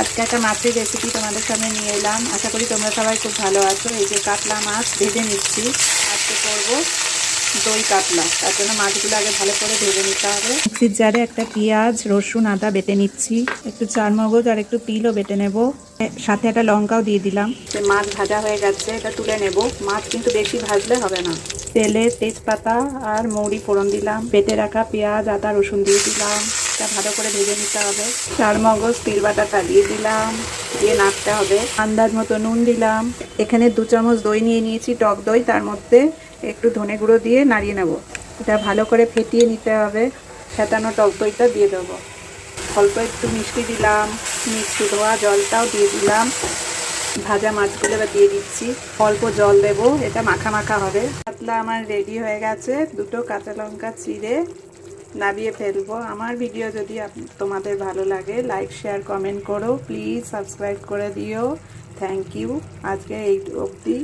আজকে একটা মাছের রেসিপি তোমাদের সামনে নিয়ে এলাম। আশা করি তোমরা সবাই খুব ভালো আছো। এই যে কাতলা মাছ ভেজে নিচ্ছি। আজকে করব দই কাতলা, তার জন্য মাছগুলো আগে ভালো করে ভেজে নিতে হবে। মিক্সির জারে একটা পেঁয়াজ, রসুন, আদা বেটে নিচ্ছি। একটু চারমগজ আর একটু তিলও বেটে নেব, সাথে একটা লঙ্কাও দিয়ে দিলাম। মাছ ভাজা হয়ে গেছে, এটা তুলে নেব। মাছ কিন্তু বেশি ভাজলে হবে না। তেলে তেজপাতা আর মৌরি ফোড়ন দিলাম, বেটে রাখা পেঁয়াজ, আদা, রসুন দিয়ে দিলাম। এটা ভালো করে ভেজে নিতে হবে। চারমগজ তিল বাটাটা দিয়ে দিলাম, দিয়ে নাড়তে হবে। আন্দাজ মতো নুন দিলাম। এখানে 2 চামচ দই নিয়ে নিয়েছি, টক দই। তার মধ্যে একটু ধনে গুঁড়ো দিয়ে নাড়িয়ে নেব। এটা ভালো করে ফেটিয়ে নিতে হবে। ফেটানো টক দইটা দিয়ে দেবো। অল্প একটু মিষ্টি দিলাম, মিষ্টি ধোয়া জলটাও দিয়ে দিলাম। ভাজা মাছগুলো এবার দিয়ে দিচ্ছি, অল্প জল দেব, এটা মাখা মাখা হবে। কাতলা আমার রেডি হয়ে গেছে। 2টো কাঁচা লঙ্কা চিড়ে নাবিয়ে ফেলবো। আমার ভিডিও যদি তোমাদের ভালো লাগে, লাইক, শেয়ার, কমেন্ট করো। প্লিজ সাবস্ক্রাইব করে দিও। Thank you. আজকে এই অবধি।